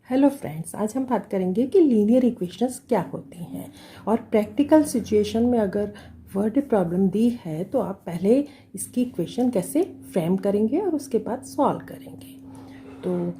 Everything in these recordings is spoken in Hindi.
हेलो फ्रेंड्स, आज हम बात करेंगे कि लीनियर इक्वेशंस क्या होती हैं और प्रैक्टिकल सिचुएशन में अगर वर्ड प्रॉब्लम दी है तो आप पहले इसकी इक्वेशन कैसे फ्रेम करेंगे और उसके बाद सॉल्व करेंगे। तो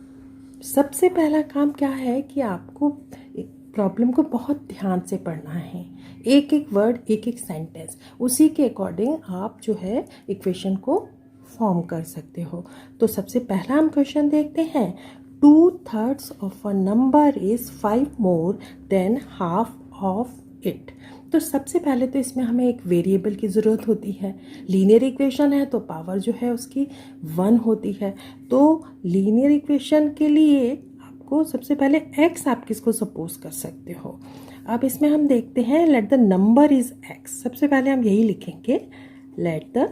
सबसे पहला काम क्या है कि आपको प्रॉब्लम को बहुत ध्यान से पढ़ना है, एक एक वर्ड, एक एक सेंटेंस, उसी के अकॉर्डिंग आप जो है इक्वेशन को फॉर्म कर सकते हो। तो सबसे पहला हम क्वेश्चन देखते हैं, 2/3 of a number is 5 more than half of it। तो सबसे पहले तो इसमें हमें एक वेरिएबल की ज़रूरत होती है। लीनियर इक्वेशन है तो पावर जो है उसकी 1 होती है। तो लीनियर इक्वेशन के लिए आपको सबसे पहले x आप किसको सपोज कर सकते हो। अब इसमें हम देखते हैं let the number is x। सबसे पहले हम यही लिखेंगे, let the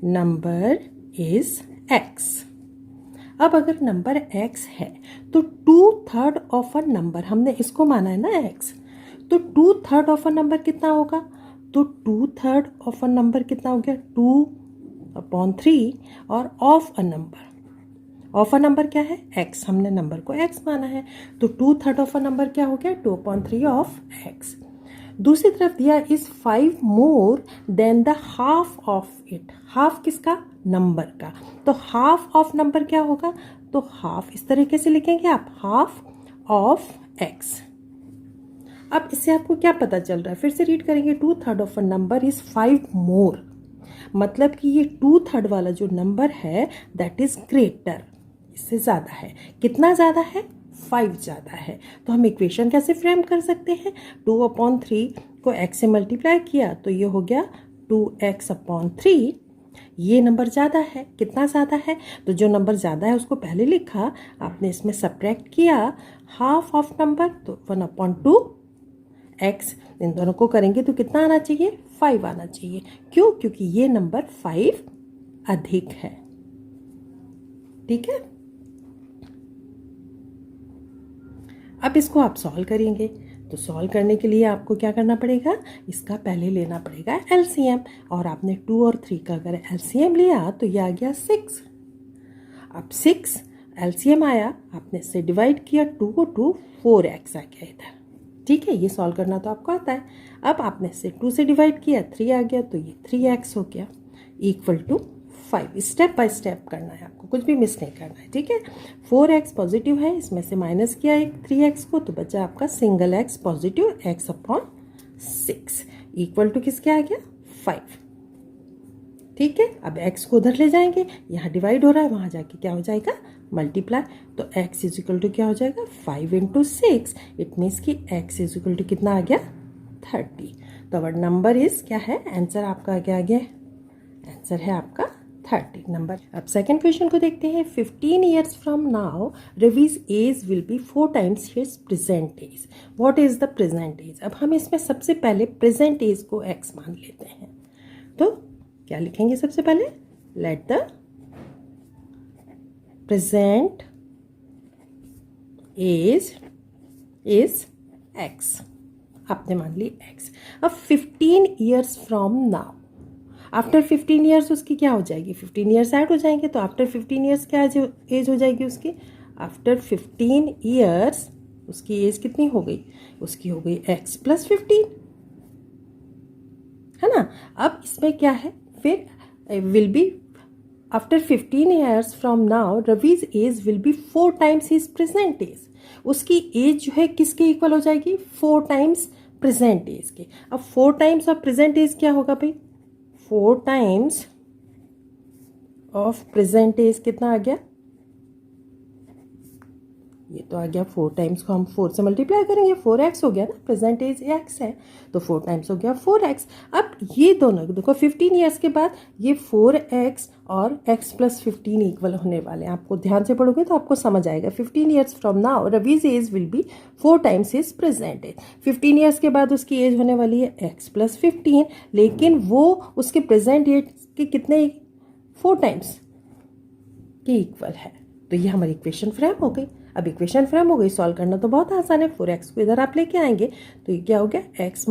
number is x। अब अगर नंबर x है तो 2/3 ऑफ अ नंबर, हमने इसको माना है ना x, तो 2/3 ऑफ अ नंबर कितना होगा? तो 2/3 ऑफ अ नंबर कितना हो गया? 2/3 और ऑफ अ नंबर क्या है? x। हमने नंबर को x माना है तो 2/3 ऑफ अ नंबर क्या हो गया? 2/3 ऑफ x। दूसरी तरफ दिया is 5 more than the half of it. Half किसका? नंबर का। तो हाफ ऑफ नंबर क्या होगा? तो हाफ इस तरीके से लिखेंगे आप, हाफ ऑफ x। अब इससे आपको क्या पता चल रहा है? फिर से रीड करेंगे, 2/3 ऑफ अ नंबर इज 5 मोर, मतलब कि ये 2/3 वाला जो नंबर है दैट इज ग्रेटर, इससे ज़्यादा है। कितना ज़्यादा है? 5 ज़्यादा है। तो हम इक्वेशन कैसे फ्रेम कर सकते हैं? 2/3 को x से मल्टीप्लाई किया तो ये हो गया 2x/3। ये नंबर ज़्यादा है। कितना ज़्यादा है? तो जो नंबर ज़्यादा है उसको पहले लिखा, आपने इसमें सब्ट्रैक्ट किया हाफ ऑफ नंबर, तो 1/2x। इन दोनों को करेंगे तो कितना आना चाहिए? 5 आना चाहिए। क्यों? क्योंकि ये नंबर 5 अधिक है। ठीक है, अब इसको आप सॉल्व करेंगे तो सॉल्व करने के लिए आपको क्या करना पड़ेगा? इसका पहले लेना पड़ेगा एलसीएम, और आपने 2 और 3 का अगर एलसीएम लिया तो ये आ गया 6। अब 6 एलसीएम आया, आपने इससे डिवाइड किया, 2 को 2, 4x आ गया इधर। ठीक है, ये सॉल्व करना तो आपको आता है। अब आपने इससे 2 से डिवाइड किया, 3 आ गया, तो ये 3x हो गया equal to 5। Step by step करना है आपको, कुछ भी मिस नहीं करना है। ठीक है, 4x पॉजिटिव है, इसमें से माइनस किया एक 3x को, तो बचा आपका single x positive, x/6 equal to किसके आ गया? 5। ठीक है, अब x को उधर ले जाएंगे, यहाँ डिवाइड हो रहा है, वहाँ जाके क्या हो जाएगा? मल्टीप्लाई। तो x इज इक्वल टू क्या हो जाएगा? 5 × 6। इट मीन्स कि x इज इक्वल टू कितना आ गया? 30। तो अवर नंबर इज क्या है? आंसर आपका क्या आ गया? आंसर है आपका 30 नंबर। अब सेकेंड क्वेश्चन को देखते हैं, 15 years from now Ravi's age will be 4 times his present age. What is the present age? अब हम इसमें सबसे पहले प्रेजेंट एज को x मान लेते हैं। तो क्या लिखेंगे सबसे पहले? Let the present age is x। आपने मान ली x। अब 15 years from now, after 15 years उसकी क्या हो जाएगी? 15 ईयर्स ऐड हो जाएंगे, तो आफ्टर 15 ईयर्स क्या एज हो जाएगी उसकी? आफ्टर 15 ईयर्स उसकी एज कितनी हो गई? उसकी हो गई x+15, है ना। अब इसमें क्या है फिर? Will be after 15 years from now Ravi's age will be 4 times his present age. उसकी एज जो है किसके इक्वल हो जाएगी? 4 times प्रेजेंट एज के। अब 4 times ऑफ प्रेजेंट एज क्या होगा भाई? 4 times ऑफ प्रेजेंट एज कितना आ गया? ये तो आ गया 4 times को हम 4 से मल्टीप्लाई करेंगे, 4x हो गया ना, प्रेजेंट एज x है तो 4 times हो गया 4x। अब ये दोनों देखो 15 ईयर्स के बाद ये 4x और x+15 इक्वल होने वाले हैं। आपको ध्यान से पढ़ोगे तो आपको समझ आएगा। 15 years from now Ravi's age will be 4 times his present age. 15 years के बाद उसकी एज होने वाली है x+15, लेकिन वो उसके प्रेजेंट एज के कितने? 4 times के इक्वल है। तो ये हमारी इक्वेशन फ्रेम हो गई। अब इक्वेशन फ्रेम हो गई, सॉल्व करना तो बहुत आसान है। 4x को इधर आप लेके आएंगे तो ये क्या हो गया? x -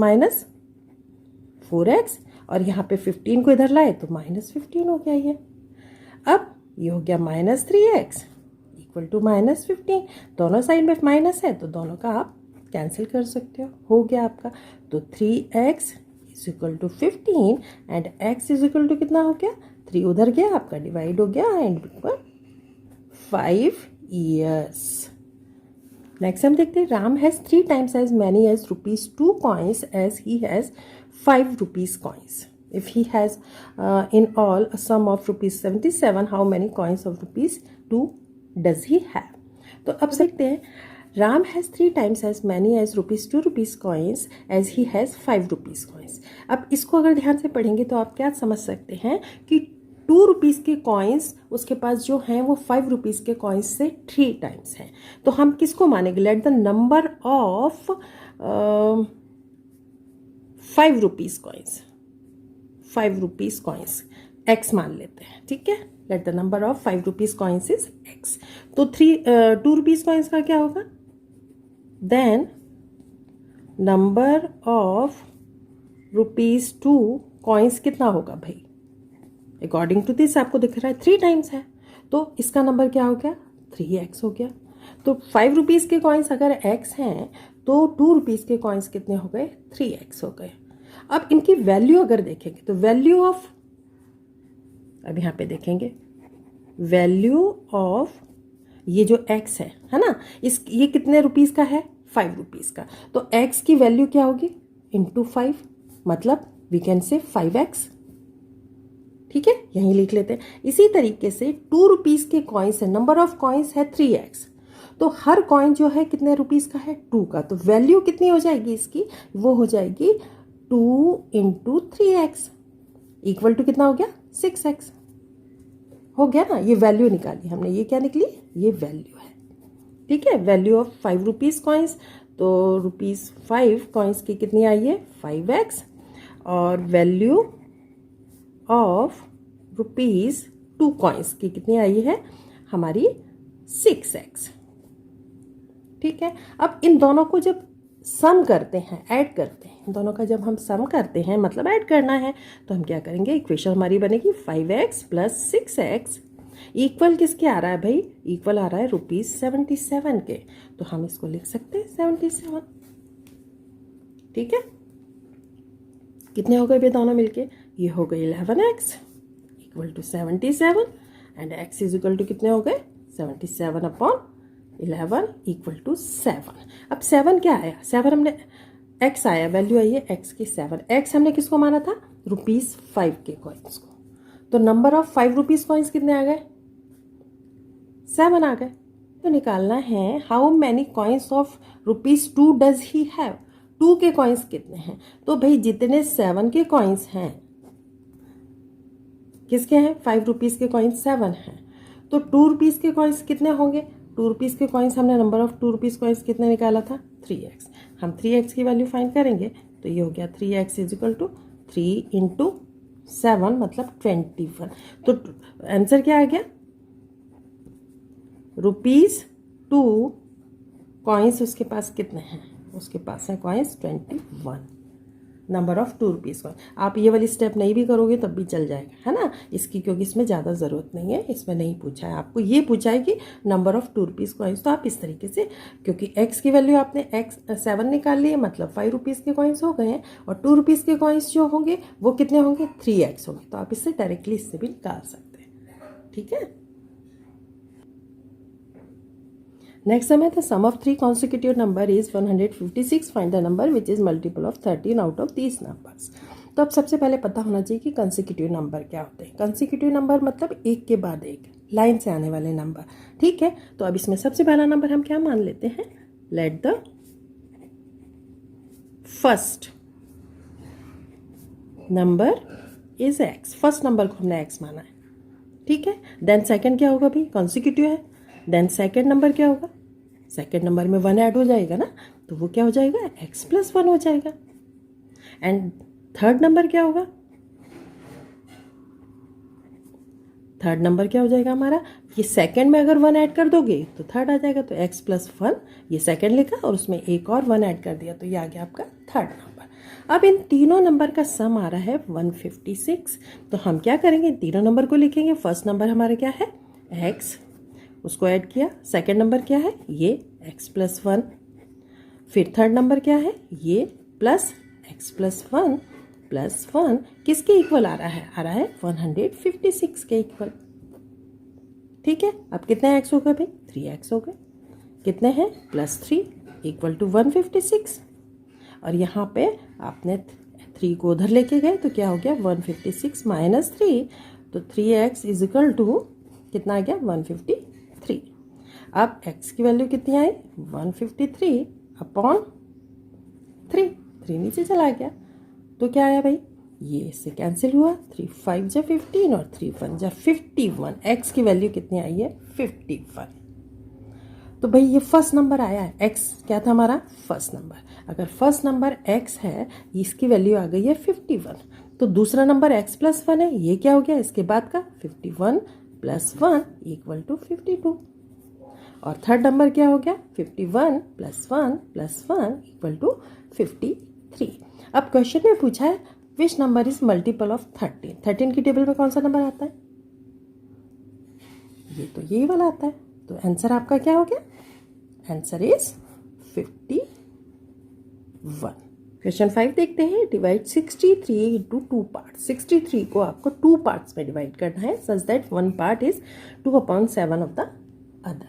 4x, और यहाँ पे 15 को इधर लाए तो -15 हो गया ये। अब ये हो गया -3x इक्वल टू -15। दोनों साइड में माइनस है तो दोनों का आप कैंसिल कर सकते हो गया आपका। तो 3x is equal to 15 and x is equal to कितना हो गया, 3 उधर गया आपका, डिवाइड हो गया एंड 5 years। नेक्स्ट हम देखते हैं, Ram has 3 times as many as ₹2 coins as he has 5 rupees coins. If he has in all a sum of ₹77, how many coins of ₹2 does he have? तो अब देखते हैं, Ram has 3 times as many as ₹2 coins as he has 5 rupees coins। अब इसको अगर ध्यान से पढ़ेंगे तो आप क्या समझ सकते हैं कि 2 रुपीज़ के कॉइन्स उसके पास जो हैं वो 5 रुपीज़ के कॉइन्स से 3 टाइम्स हैं। तो हम किसको मानेंगे, let the number of 5 rupees coins, 5 rupees coins x मान लेते हैं, ठीक है। Let the number of 5 rupees coins is x। तो 2 रुपीज़ कॉइन्स का क्या होगा, देन नंबर ऑफ ₹2 कॉइन्स कितना होगा भाई, अकॉर्डिंग टू दिस आपको दिख रहा है 3 टाइम्स है, तो इसका नंबर क्या हो गया, 3x हो गया। तो 5 रुपीज़ के कॉइन्स अगर x हैं तो 2 रुपीज़ के कॉइन्स कितने हो गए, 3x हो गए। अब इनकी वैल्यू अगर देखेंगे तो वैल्यू ऑफ, अब यहाँ पे देखेंगे वैल्यू ऑफ ये जो x है ना, ये कितने रुपीज़ का है, 5 रुपीज़ का। तो x की वैल्यू क्या होगी, इंटू 5, मतलब वी कैन से 5x, ठीक है, यहीं लिख लेते हैं। इसी तरीके से 2 रुपीज़ के कॉइन्स है, नंबर ऑफ कॉइन्स है 3x, तो हर कॉइन जो है कितने रुपीज़ का है, 2 का। तो वैल्यू कितनी हो जाएगी इसकी, वो हो जाएगी 2 इंटू 3x इक्वल टू कितना हो गया, 6x हो गया ना। ये वैल्यू निकाली हमने, ये क्या निकली, ये वैल्यू है, ठीक है। वैल्यू ऑफ 5 रुपीज़ कॉइन्स, तो ₹5 कॉइन्स की कितनी आई है, 5x, और वैल्यू ऑफ ₹2 कॉइन्स की कितनी आई है हमारी, 6x, ठीक है। अब इन दोनों को जब सम करते हैं, ऐड करते हैं, इन दोनों का जब हम सम करते हैं मतलब ऐड करना है, तो हम क्या करेंगे, इक्वेशन हमारी बनेगी 5x प्लस 6x इक्वल किसके आ रहा है भाई, इक्वल आ रहा है ₹77 के। तो हम इसको लिख सकते हैं 77, ठीक है। कितने हो गए ये दोनों मिलके, ये हो गए 11x equal to 77 and x is equal to कितने हो गए, 77/11 इक्वल टू 7। अब 7 क्या आया, 7 हमने x आया, वैल्यू आई है x की 7। x हमने किसको माना था, ₹5 के कॉइन्स को। तो नंबर ऑफ 5 रुपीज़ कॉइन्स कितने आ गए, 7 आ गए। तो निकालना है how many coins of ₹2 does he have, 2 के कॉइन्स कितने हैं। तो भाई जितने 7 के कॉइन्स हैं, किसके हैं, 5 रुपीज़ के कॉइन्स 7 हैं, तो 2 रुपीज़ के कॉइन्स कितने होंगे, 2 रुपीज़ के कॉइन्स हमने नंबर ऑफ 2 रुपीज़ कॉइन्स कितने निकाला था, 3x। हम 3x की वैल्यू फाइंड करेंगे, तो ये हो गया 3x is equal to 3 into 7 मतलब 21। तो आंसर क्या आ गया, ₹2 कॉइन्स उसके पास कितने हैं, उसके पास है coins 21, number of 2 rupees coin. आप ये वाली स्टेप नहीं भी करोगे तब भी चल जाएगा, है ना, इसकी, क्योंकि इसमें ज़्यादा ज़रूरत नहीं है, इसमें नहीं पूछा है आपको, ये पूछा है कि नंबर ऑफ 2 रुपीज़ कॉइन्स। तो आप इस तरीके से, क्योंकि x की वैल्यू आपने 7 निकाल ली है, मतलब 5 रुपीज़ के कॉइन्स हो गए हैं, और 2 रुपीज़ के कॉइन्स जो होंगे वो कितने होंगे, 3x होंगे। तो आप इससे डायरेक्टली इससे भी निकाल सकते हैं, ठीक है। नेक्स्ट सम है, the sum of 3 consecutive number is 156, find the number which is multiple of 13 out of these numbers। तो अब सबसे पहले पता होना चाहिए कि कंसिक्यूटिव नंबर क्या होते हैं। कंसिक्यूटिव नंबर मतलब एक के बाद एक लाइन से आने वाले नंबर, ठीक है। तो अब इसमें सबसे पहला नंबर हम क्या मान लेते हैं, late the first number is x, first number को हमने x माना है, ठीक है। देन सेकंड क्या होगा भाई, कंसिक्यूटिव है, देन सेकंड नंबर क्या होगा, सेकंड नंबर में 1 ऐड हो जाएगा ना, तो वो क्या हो जाएगा, x प्लस 1 हो जाएगा। एंड थर्ड नंबर क्या होगा, थर्ड नंबर क्या हो जाएगा हमारा, ये सेकंड में अगर 1 ऐड कर दोगे तो थर्ड आ जाएगा, तो x प्लस 1 ये सेकंड लिखा और उसमें एक और 1 ऐड कर दिया, तो ये आ गया आपका थर्ड नंबर। अब इन तीनों नंबर का सम आ रहा है 156। तो हम क्या करेंगे, तीनों नंबर को लिखेंगे। फर्स्ट नंबर हमारा क्या है, x, उसको ऐड किया। सेकंड नंबर क्या है, ये x+1। फिर थर्ड नंबर क्या है, ये प्लस x+1 प्लस 1 किसके इक्वल आ रहा है, 156 के इक्वल। ठीक है, अब कितने x हो गए भाई, 3x हो गए। कितने हैं, +3 इक्वल टू 156। और यहाँ पे आपने 3 को उधर लेके गए तो क्या हो गया, 156 माइनस 3, तो 3x इज इक्वल टू कितना आ गया, 153। अब x की वैल्यू कितनी आई, 153 अपॉन 3 नीचे चला गया तो क्या आया भाई, ये इससे कैंसिल हुआ, 3 5 जा 15 और 3 1 जा 51। x की वैल्यू कितनी आई है, 51। तो भाई ये फर्स्ट नंबर आया है, x क्या था हमारा, फर्स्ट नंबर। अगर फर्स्ट नंबर x है, इसकी वैल्यू आ गई है 51, तो दूसरा नंबर x+1 है, ये क्या हो गया इसके बाद का, 51 + 1 इक्वल टू 52। और थर्ड नंबर क्या हो गया, 51 + 1 + 1 इक्वल टू 53। अब क्वेश्चन में पूछा है which number is multiple of 13। 13 की टेबल में कौन सा नंबर आता है, ये तो यही वाला आता है। तो आंसर आपका क्या हो गया, आंसर इज 51। क्वेश्चन 5 देखते हैं। Divide 63 into 2 parts. 63 को आपको 2 पार्ट्स में डिवाइड करना है such that 1 part is 2/7 of the other.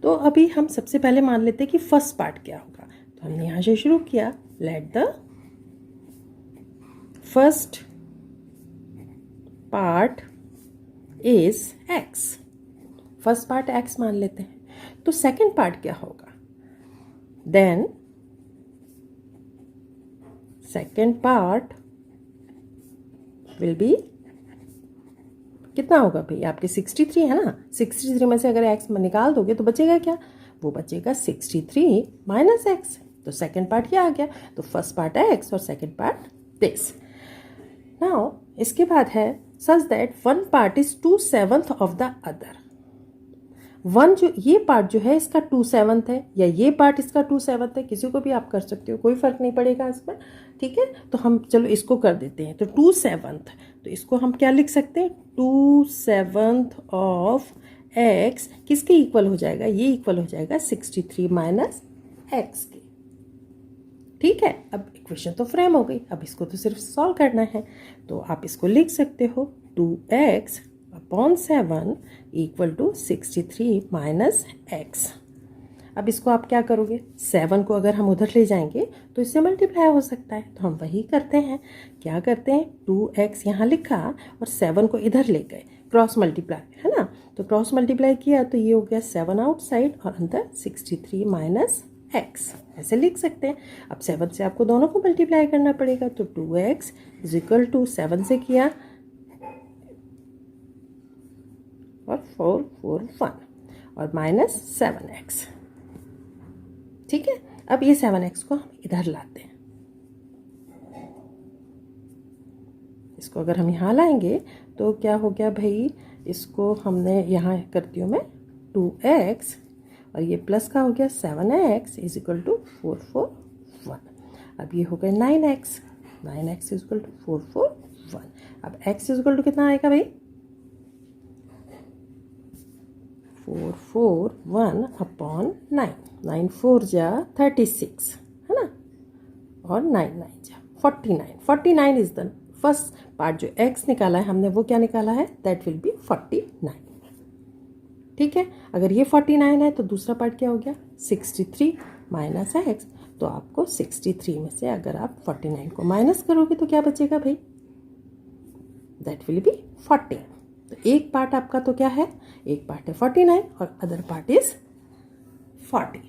तो अभी हम सबसे पहले मान लेते हैं कि फर्स्ट पार्ट क्या होगा। तो हमने यहाँ से शुरू किया, let the first part is x। First part x मान लेते हैं। तो सेकंड पार्ट क्या होगा, then second part will be कितना होगा भाई, आपके 63 है ना, 63 में से अगर x में निकाल दोगे तो बचेगा क्या, वो बचेगा 63 माइनस x। तो सेकंड पार्ट क्या आ गया, तो फर्स्ट पार्ट है x और सेकंड पार्ट दिस। नाउ इसके बाद है such that 1 part is 2/7 of the other. 1 जो ये पार्ट जो है इसका 2/7 है, या ये पार्ट इसका 2/7 है, किसी को भी आप कर सकते हो, कोई फर्क नहीं पड़ेगा इसमें। ठीक है, तो हम चलो इसको कर देते हैं। तो 2/7, तो इसको हम क्या लिख सकते हैं, 2/7 ऑफ x किसके इक्वल हो जाएगा, ये इक्वल हो जाएगा 63 माइनस x के। ठीक है, अब इक्वेशन तो फ्रेम हो गई, अब इसको तो सिर्फ सॉल्व करना है। तो आप इसको लिख सकते हो 2x/7 equal to 63 minus x। अब इसको आप क्या करोगे, 7 को अगर हम उधर ले जाएंगे तो इससे मल्टीप्लाई हो सकता है, तो हम वही करते हैं। क्या करते हैं, 2x यहाँ लिखा और 7 को इधर ले गए, क्रॉस मल्टीप्लाई है ना। तो क्रॉस मल्टीप्लाई किया तो ये हो गया 7 आउटसाइड और अंदर 63 माइनस x, ऐसे लिख सकते हैं। अब 7 से आपको दोनों को मल्टीप्लाई करना पड़ेगा, तो 2x इज इक्वल टू 7 से किया और 4 4 1 और माइनस 7x। ठीक है, अब ये 7x को हम इधर लाते हैं। इसको अगर हम यहाँ लाएंगे तो क्या हो गया भाई, इसको हमने यहाँ करती हूँ मैं 2x और ये प्लस का हो गया 7x इज इक्वल टू 4 4 1। अब ये हो गया 9x, 9x is equal to 4 4 1। अब x इज इक्वल टू कितना आएगा भाई, 4 4 1 अपॉन 9। 9 4 जा 36 है ना, और 9 9 जा 49। 49 इज द फर्स्ट पार्ट, जो x निकाला है हमने वो क्या निकाला है, दैट विल बी 49। ठीक है, अगर ये 49 है तो दूसरा पार्ट क्या हो गया, 63 माइनस x। तो आपको 63 में से अगर आप 49 को माइनस करोगे तो क्या बचेगा भाई, दैट विल बी 40। तो एक पार्ट आपका तो क्या है, एक पार्ट है 49 और अदर पार्ट इज 40।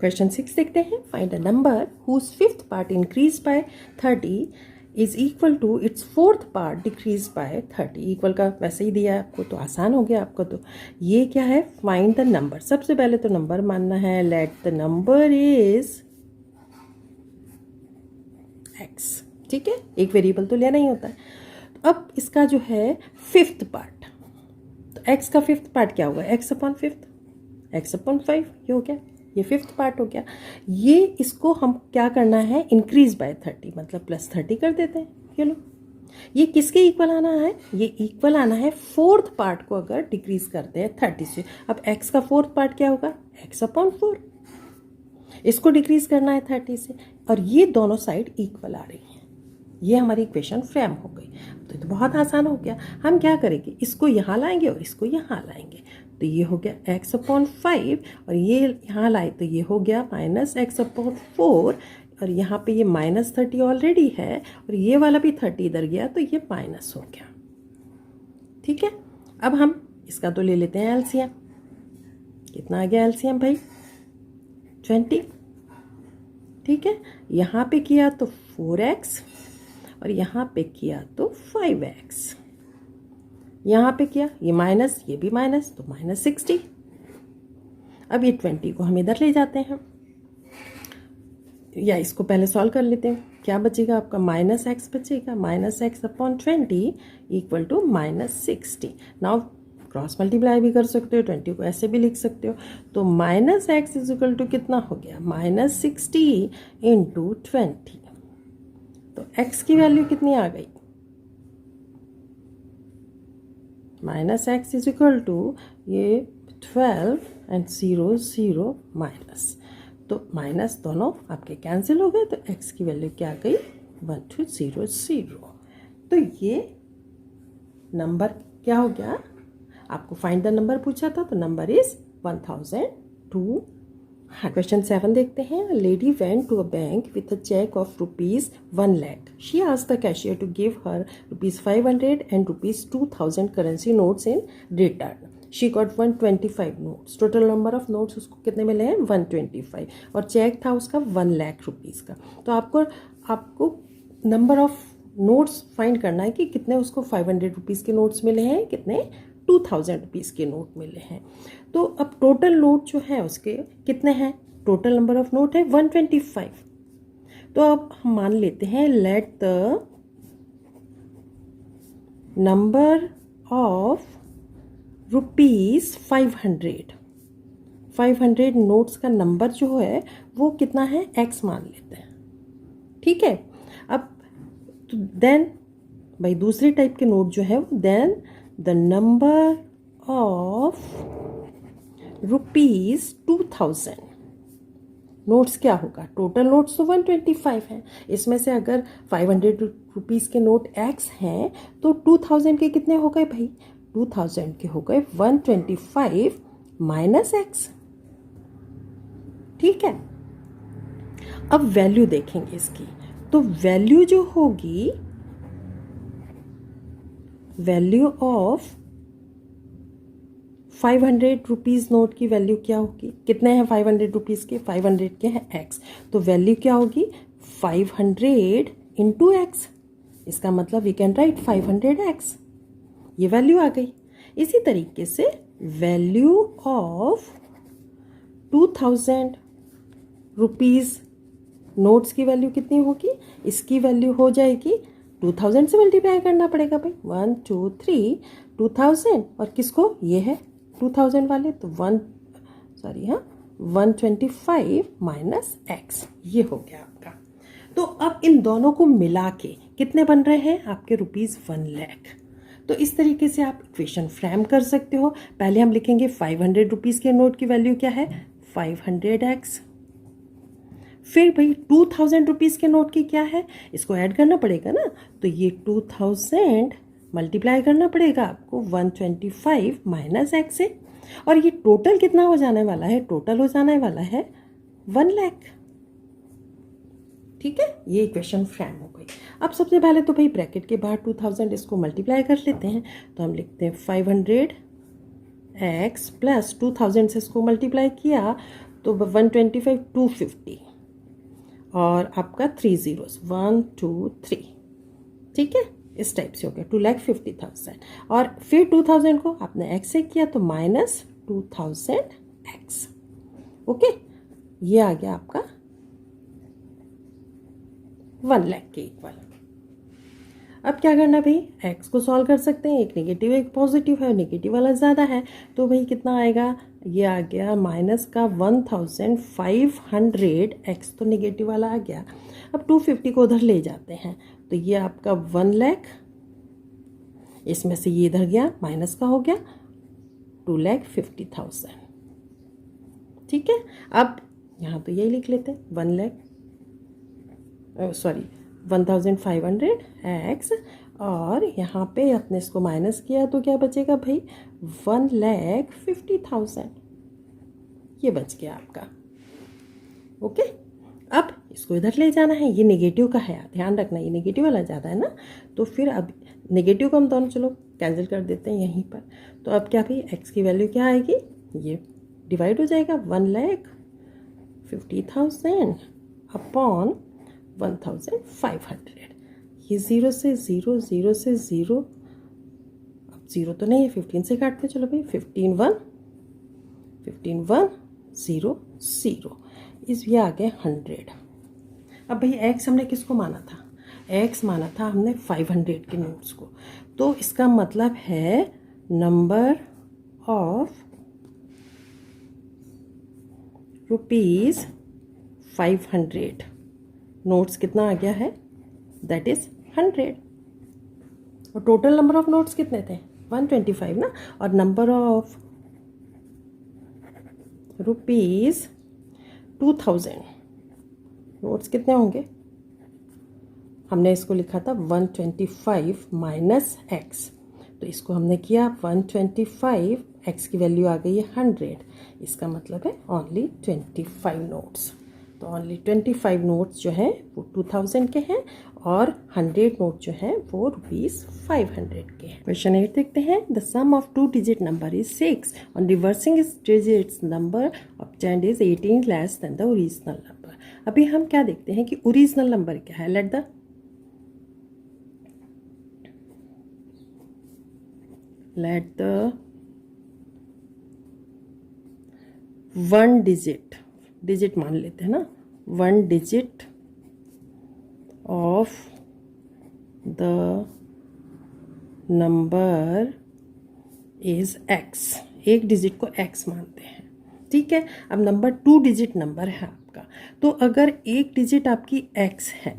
क्वेश्चन 6 देखते हैं। Find a number whose fifth part increase by 30 is equal to its fourth part decrease by 30। Equal का वैसे ही दिया है आपको, तो आसान हो गया आपको। तो ये क्या है, फाइंड द नंबर। सबसे पहले तो नंबर मानना है, let the number is x। ठीक है, एक वेरिएबल तो लेना ही होता है। तो अब इसका जो है फिफ्थ पार्ट, तो x का फिफ्थ पार्ट क्या होगा, x/5, x/5 ये हो गया, ये फिफ्थ पार्ट हो गया। ये इसको हम क्या करना है, इंक्रीज बाय 30, मतलब +30 कर देते हैं। ये लो, ये किसके इक्वल आना है? ये इक्वल आना है फोर्थ पार्ट को अगर डिक्रीज करते हैं 30 से। अब x का फोर्थ पार्ट क्या होगा? x/4। इसको डिक्रीज करना है 30 से, और ये दोनों साइड इक्वल आ रही हैं। ये हमारी इक्वेशन फ्रेम हो गई। तो बहुत आसान हो गया। हम क्या करेंगे, इसको यहाँ लाएंगे और इसको यहाँ लाएंगे, तो ये हो गया x/5, और ये यहाँ लाए तो ये हो गया -x/4, और यहाँ पे ये -30 ऑलरेडी है, और ये वाला भी 30 इधर गया तो ये माइनस हो गया। ठीक है, अब हम इसका तो ले लेते हैं एलसीएम। कितना आ गया एलसीएम भाई? 20। ठीक है, यहाँ पे किया तो 4x, और यहाँ पे किया तो 5x। यहाँ पे किया, ये माइनस, ये भी माइनस, तो -60। अब ये 20 को हम इधर ले जाते हैं, या इसको पहले सॉल्व कर लेते हैं। क्या बचेगा आपका? -x बचेगा, -x/20 equal to -60। Now cross multiply भी कर सकते हो, 20 को ऐसे भी लिख सकते हो। तो -x इज इक्वल टू कितना हो गया? -60 इंटू 20। तो x की वैल्यू कितनी आ गई? -x इज इक्वल टू ये 12 एंड 0 0 माइनस, तो माइनस दोनों आपके कैंसिल हो गए, तो x की वैल्यू क्या आ गई? 1200। तो ये नंबर क्या हो गया? आपको फाइंड द नंबर पूछा था, तो नंबर इज 1002। क्वेश्चन 7 देखते हैं। Lady went to a bank with a cheque of ₹1 lakh. She asked the cashier to give her ₹500 and ₹2000 currency notes in return. She got 125 notes. Total number of notes उसको कितने मिले हैं? 125, और चेक था उसका 1 लाख रुपीज़ का। तो आपको नंबर ऑफ नोट्स फाइंड करना है कि कितने उसको 500 रुपीज़ के नोट्स मिले हैं, कितने 2000 रुपीज़ के नोट मिले हैं। तो अब टोटल नोट जो है उसके कितने हैं? टोटल नंबर ऑफ नोट है 125। तो अब हम मान लेते हैं let the number of ₹500 notes का नंबर जो है वो कितना है? x मान लेते हैं। ठीक है, अब तो देन भाई दूसरी टाइप के नोट जो है, then the number of ₹2000 notes क्या होगा? टोटल नोट्स तो 125 हैं, इसमें से अगर 500 रुपीज़ के नोट x हैं तो 2000 के कितने हो गए भाई? 2000 के हो गए 125 माइनस x। ठीक है, अब वैल्यू देखेंगे इसकी। तो वैल्यू जो होगी, वैल्यू ऑफ 500 रुपीज़ नोट की वैल्यू क्या होगी? कितने हैं 500 रुपीज़ के? 500 के हैं x, तो वैल्यू क्या होगी? 500 इंटू x। इसका मतलब वी कैन राइट 500x। ये वैल्यू आ गई। इसी तरीके से वैल्यू ऑफ 2000 रुपीज़ नोट्स की वैल्यू कितनी होगी? इसकी वैल्यू हो जाएगी 2000 से मल्टीप्लाई करना पड़ेगा भाई। 1 2 3 2000, और किसको? ये है 2000 वाले, तो 125 माइनस x, ये हो गया आपका। तो अब इन दोनों को मिला के कितने बन रहे हैं आपके? ₹1 लाख। तो इस तरीके से आप इक्वेशन फ्रेम कर सकते हो। पहले हम लिखेंगे 500 रुपीज़ के नोट की वैल्यू क्या है? 500x। फिर भाई 2000 रुपीज़ के नोट की क्या है? इसको ऐड करना पड़ेगा ना, तो ये 2000 मल्टीप्लाई करना पड़ेगा आपको 125 माइनस x से, और ये टोटल कितना हो जाने वाला है? टोटल हो जाने वाला है 1 लाख। ठीक है, ये इक्वेशन फ्रेम हो गई। अब सबसे पहले तो भाई ब्रैकेट के बाहर 2000 इसको मल्टीप्लाई कर लेते हैं, तो हम लिखते हैं 500x प्लस 2000 से इसको मल्टीप्लाई किया तो 125 250, और आपका 3 zeros 1 2 3। ठीक है, इस टाइप से हो गया 2,50,000, और फिर 2000 को आपने x से किया तो माइनस 2000x। ओके, ये आ गया आपका 1 लाख के इक्वल। अब क्या करना भाई? x को सॉल्व कर सकते हैं, एक नेगेटिव एक पॉजिटिव है, नेगेटिव वाला ज़्यादा है, तो भाई कितना आएगा? ये आ गया माइनस का 1500, x तो नेगेटिव वाला आ गया। अब 250 को उधर ले जाते हैं, तो ये आपका 1 लाख, इसमें से ये इधर गया माइनस का हो गया 2,50,000। ठीक है, अब यहाँ तो यही लिख लेते हैं 1,500 एक्स, और यहाँ पे अपने इसको माइनस किया तो क्या बचेगा भाई 1,50,000, ये बच गया आपका। ओके, अब इसको इधर ले जाना है, ये नेगेटिव का है, ध्यान रखना ये नेगेटिव वाला ज़्यादा है ना, तो फिर अब नेगेटिव को हम दोनों चलो कैंसिल कर देते हैं यहीं पर। तो अब क्या भाई एक्स की वैल्यू क्या आएगी, ये डिवाइड हो जाएगा 1,50,000 अपॉन 1,500। ये 0 से 0, 0 से 0, अब 0 तो नहीं है, 15 से काटते हैं, चलो भाई 15 1 0 0, इस ये आ गए 100। अब भाई एक्स हमने किसको माना था, एक्स माना था हमने 500 के नोट्स को, तो इसका मतलब है नंबर ऑफ रुपीज़ 500 नोट्स कितना आ गया है, दैट इज़ 100। और टोटल नंबर ऑफ नोट्स कितने थे 125 ना, और नंबर ऑफ रुपीज़ 2000 नोट्स कितने होंगे, हमने इसको लिखा था 125 माइनस एक्स, तो इसको हमने किया 125, एक्स की वैल्यू आ गई है 100, इसका मतलब है ओनली 25 नोट्स। तो ओनली 25 नोट्स जो हैं वो 2000 के हैं, और 100 नोट जो हैं वो ₹500 के हैं। क्वेश्चन 8 देखते हैं, the sum of 2 digit number is 6, on reversing इस digits number obtained is 18 less than the original number. अभी हम क्या देखते हैं कि ओरिजिनल नंबर क्या है, लेट द 1 डिजिट मान लेते हैं ना, 1 digit of the number is x, एक डिजिट को एक्स मानते हैं। ठीक है, अब नंबर 2 डिजिट नंबर है आपका, तो अगर एक डिजिट आपकी एक्स है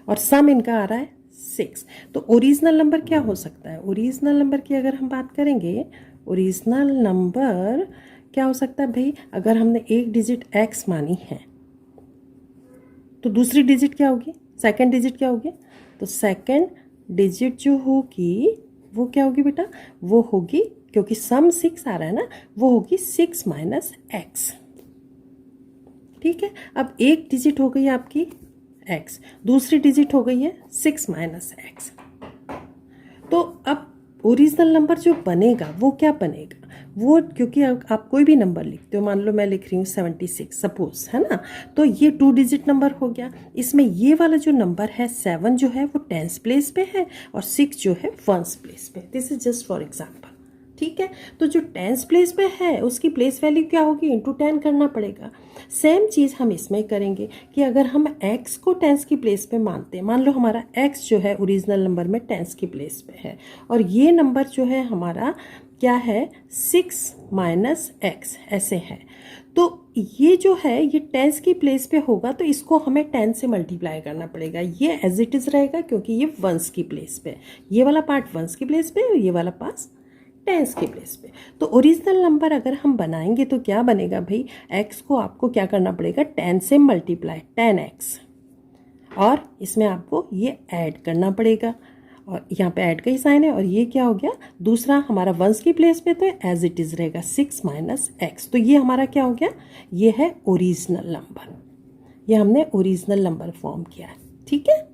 और सम इनका आ रहा है 6, तो ओरिजिनल नंबर क्या हो सकता है, ओरिजिनल नंबर की अगर हम बात करेंगे, ओरिजिनल नंबर क्या हो सकता है भाई, अगर हमने एक डिजिट x मानी है तो दूसरी डिजिट क्या होगी, सेकंड डिजिट क्या होगी, तो सेकंड डिजिट जो होगी वो क्या होगी बेटा, वो होगी, क्योंकि सम 6 आ रहा है ना, वो होगी 6 माइनस एक्स। ठीक है, अब एक डिजिट हो गई आपकी x, दूसरी डिजिट हो गई है 6 माइनस एक्स। तो अब ओरिजिनल नंबर जो बनेगा वो क्या बनेगा, वो क्योंकि आप कोई भी नंबर लिखते हो, मान लो मैं लिख रही हूँ 76 सपोज, है ना, तो ये 2 डिजिट नंबर हो गया, इसमें ये वाला जो नंबर है 7 जो है वो 10th प्लेस पे है, और 6 जो है 1st प्लेस पे। This is just for example. ठीक है, तो जो 10th प्लेस पे है उसकी प्लेस वैल्यू क्या होगी, इंटू 10 करना पड़ेगा। सेम चीज़ हम इसमें करेंगे कि अगर हम x को 10th की प्लेस पे मानते हैं, मान लो हमारा x जो है ओरिजिनल नंबर में 10th की प्लेस पे है, और ये नंबर जो है हमारा क्या है 6 माइनस एक्स ऐसे है, तो ये जो है ये 10th की प्लेस पे होगा, तो इसको हमें 10 से मल्टीप्लाई करना पड़ेगा, ये एज इट इज़ रहेगा क्योंकि ये 1s की प्लेस पे, ये वाला पार्ट 1s की प्लेस पे और ये वाला पास 10s की प्लेस पे। तो ओरिजिनल नंबर अगर हम बनाएंगे तो क्या बनेगा भाई, x को आपको क्या करना पड़ेगा 10 से मल्टीप्लाई 10x, और इसमें आपको ये ऐड करना पड़ेगा, और यहाँ पे ऐड का ही साइन है, और ये क्या हो गया दूसरा हमारा 1s की प्लेस पे, तो एज इट इज़ रहेगा 6 माइनस एक्स। तो ये हमारा क्या हो गया, ये है ओरिजिनल नंबर, ये हमने ओरिजिनल नंबर फॉर्म किया है। ठीक है,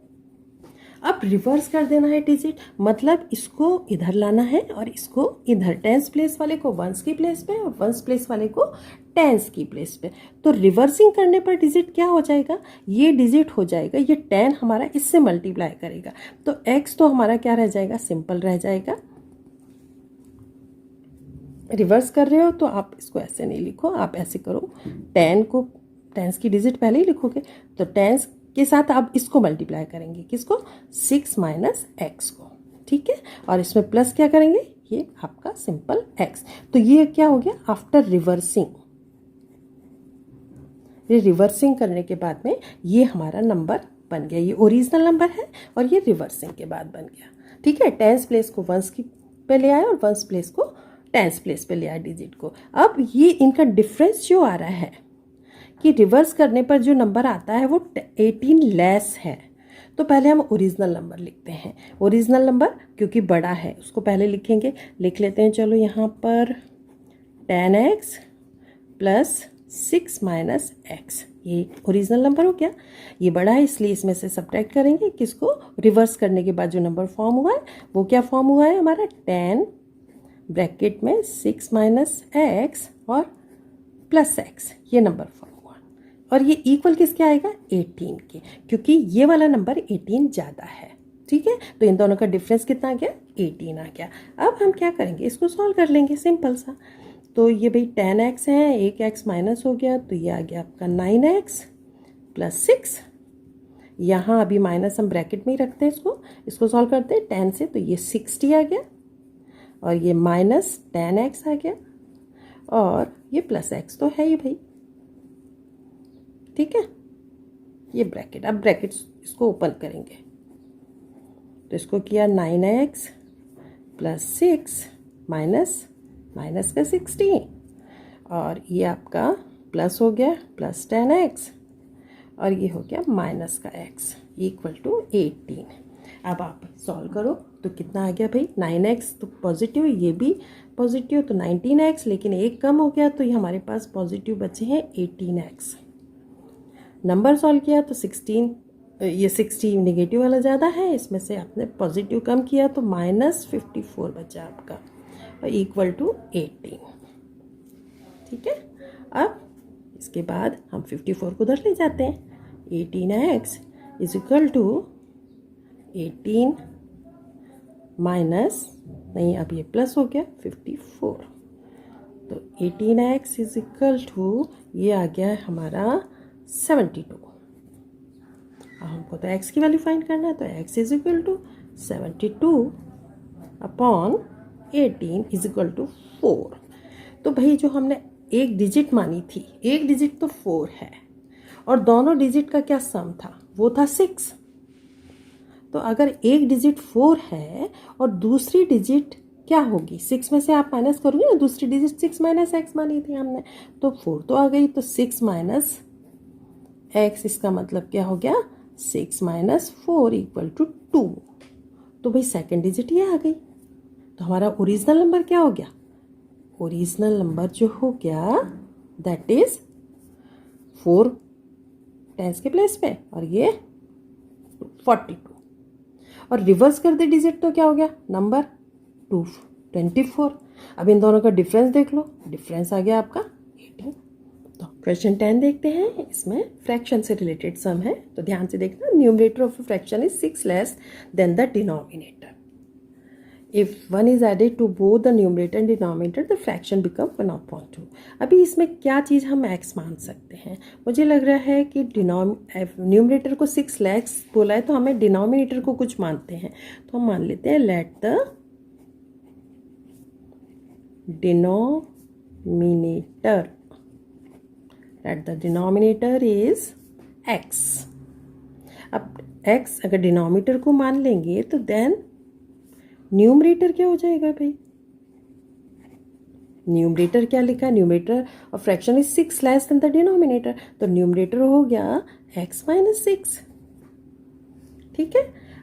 अब रिवर्स कर देना है डिजिट, मतलब इसको इधर लाना है और इसको इधर, 10th प्लेस वाले को 1s की प्लेस पे और 1st प्लेस वाले को 10th की प्लेस पे। तो रिवर्सिंग करने पर डिजिट क्या हो जाएगा, ये डिजिट हो जाएगा, ये 10 हमारा इससे मल्टीप्लाई करेगा, तो x तो हमारा क्या रह जाएगा, सिंपल रह जाएगा। रिवर्स कर रहे हो तो आप इसको ऐसे नहीं लिखो, आप ऐसे करो, 10 की डिजिट पहले ही लिखोगे, तो 10 के साथ आप इसको मल्टीप्लाई करेंगे, किसको 6 माइनस एक्स को। ठीक है, और इसमें प्लस क्या करेंगे, ये आपका सिंपल x। तो ये क्या हो गया आफ्टर रिवर्सिंग, ये रिवर्सिंग करने के बाद में ये हमारा नंबर बन गया। ये ओरिजिनल नंबर है और ये रिवर्सिंग के बाद बन गया। ठीक है, टेंस प्लेस को वंस की पे ले आया और वंस प्लेस को टेंस प्लेस पे ले आया डिजिट को। अब ये इनका डिफरेंस जो आ रहा है कि रिवर्स करने पर जो नंबर आता है वो 18 लेस है। तो पहले हम ओरिजिनल नंबर लिखते हैं। ओरिजिनल नंबर क्योंकि बड़ा है उसको पहले लिखेंगे, लिख लेते हैं। चलो यहाँ पर 10x प्लस 6 माइनस एक्स, ये ओरिजिनल नंबर हो गया। ये बड़ा है इसलिए इसमें से सब्ट्रैक्ट करेंगे। किसको? रिवर्स करने के बाद जो नंबर फॉर्म हुआ है वो क्या फॉर्म हुआ है हमारा? 10 ब्रैकेट में 6 माइनस एक्स और प्लस एक्स, ये नंबर फॉर्म हुआ। और ये इक्वल किसके आएगा? 18 के, क्योंकि ये वाला नंबर 18 ज़्यादा है। ठीक है, तो इन दोनों का डिफरेंस कितना आ गया? 18 आ गया। अब हम क्या करेंगे, इसको सॉल्व कर लेंगे, सिंपल सा। तो ये भाई 10x है, एक x माइनस हो गया तो ये आ गया आपका 9x प्लस 6। यहाँ अभी माइनस हम ब्रैकेट में ही रखते हैं, इसको सॉल्व करते हैं 10 से, तो ये 60 आ गया और ये माइनस 10x आ गया और ये प्लस x तो है ही भाई। ठीक है, ये ब्रैकेट, अब ब्रैकेट इसको ओपन करेंगे तो इसको किया 9x प्लस 6 माइनस माइनस का 16 और ये आपका प्लस हो गया प्लस 10x और ये हो गया माइनस का x इक्वल टू 18। अब आप सॉल्व करो तो कितना आ गया भाई? 9x तो पॉजिटिव, ये भी पॉजिटिव, तो 19x, लेकिन एक कम हो गया तो ये हमारे पास पॉजिटिव बचे हैं 18x। नंबर सॉल्व किया तो 16, ये 60 नेगेटिव वाला ज़्यादा है, इसमें से आपने पॉजिटिव कम किया तो माइनस 54 बचा आपका इक्वल टू 18। ठीक है, अब इसके बाद हम 54 को उधर ले जाते हैं। 18x is equal to 18 minus, नहीं अब ये प्लस हो गया 54, तो 18x इज इक्वल टू ये आ गया है हमारा 72। हमको तो x की वैल्यू फाइंड करना है, तो x is equal to 72 upon 18 is equal to 4। तो भाई जो हमने एक डिजिट मानी थी, एक डिजिट तो 4 है और दोनों डिजिट का क्या सम था? वो था 6। तो अगर एक डिजिट 4 है और दूसरी डिजिट क्या होगी? 6 में से आप माइनस करोगे ना, दूसरी डिजिट 6 माइनस एक्स मानी थी हमने, तो 4 तो आ गई, तो 6 माइनस एक्स, इसका मतलब क्या हो गया? 6 माइनस 4 इक्वल टू 2। तो भाई सेकेंड डिजिट ये आ गई। तो हमारा ओरिजिनल नंबर क्या हो गया? ओरिजिनल नंबर जो हो गया दैट इज 4 टेंस के प्लेस पे और ये 42। और रिवर्स कर दे डिजिट तो क्या हो गया? नंबर 24। अब इन दोनों का डिफरेंस देख लो, डिफरेंस आ गया आपका 18। तो क्वेश्चन 10 देखते हैं, इसमें फ्रैक्शन से रिलेटेड सम है, तो ध्यान से देखना। Numerator of a fraction is 6 less than the denominator. If 1 is added to both the numerator and denominator, the fraction become 1/2। अभी इसमें क्या चीज़ हम x मान सकते हैं? मुझे लग रहा है कि न्यूमरेटर को 6 लैक्स बोला है तो हमें डिनोमिनेटर को कुछ मानते हैं, तो हम मान लेते हैं let the denominator is x। अब x अगर डिनोमिनेटर को मान लेंगे तो देन न्यूमरेटर क्या हो जाएगा भाई? न्यूमरेटर क्या लिखा है? न्यूमरेटर और fraction is 6 less than the denominator, तो न्यूमरेटर हो गया x माइनस 6। ठीक है,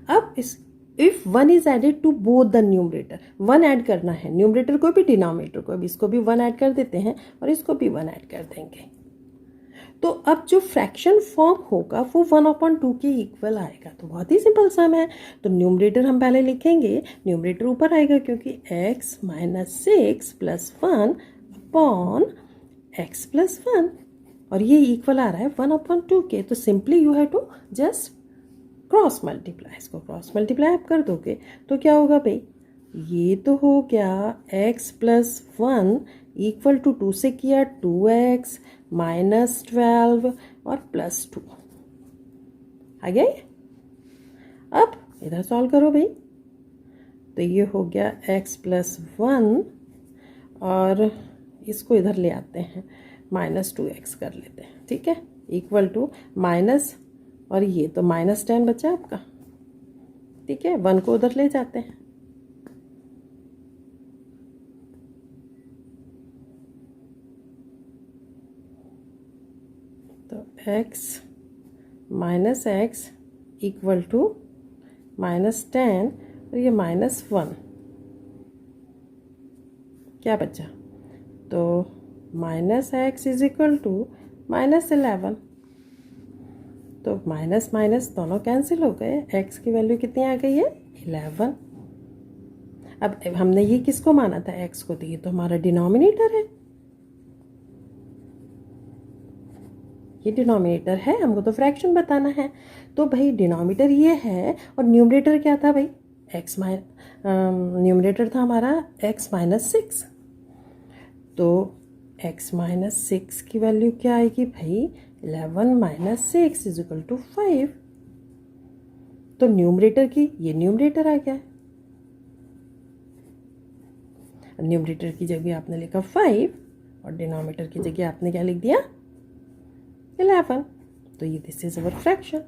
अब इस if 1 is added to both the numerator, 1 add करना है न्यूमरेटर को भी डिनोमिनेटर को भी, इसको भी 1 ऐड कर देते हैं और इसको भी 1 ऐड कर देंगे। तो अब जो फ्रैक्शन फॉर्म होगा वो 1/2 के इक्वल आएगा। तो बहुत ही सिंपल सम है। तो न्यूमरेटर हम पहले लिखेंगे, न्यूमरेटर ऊपर आएगा क्योंकि x minus 6 plus 1 upon x plus 1 और ये इक्वल आ रहा है 1/2 के। तो simply you have to just cross multiply, इसको क्रॉस मल्टीप्लाई आप कर दोगे तो क्या होगा भाई? ये तो हो गया x प्लस 1 इक्वल टू 2 से किया 2x माइनस 12 और प्लस 2 आ गया। अब इधर सॉल्व करो भाई, तो ये हो गया x प्लस 1 और इसको इधर ले आते हैं, माइनस 2x कर लेते हैं। ठीक है, इक्वल टू माइनस और ये तो -10 बचा आपका। ठीक है, 1 को उधर ले जाते हैं। तो x इक्वल टू -10 और ये -1 क्या बचा? तो -x इज इक्वल टू -11। तो माइनस माइनस दोनों कैंसिल हो गए। x की वैल्यू कितनी आ गई है? 11। अब हमने ये किसको माना था? x को। तो ये तो हमारा डिनोमिनेटर है, ये डिनोमिनेटर है, हमको तो फ्रैक्शन बताना है। तो भाई डिनोमिनेटर ये है और न्यूमरेटर क्या था भाई? न्यूमरेटर था हमारा x-6। तो x-6 की वैल्यू क्या आएगी भाई? 11 - 6 इज इक्वल टू 5। तो न्यूमरेटर की ये न्यूमरेटर आ गया। न्यूमरेटर की जगह आपने लिखा 5 और डिनोमिनेटर की जगह आपने क्या लिख दिया? 11। तो ये दिस इज अवर फ्रैक्शन।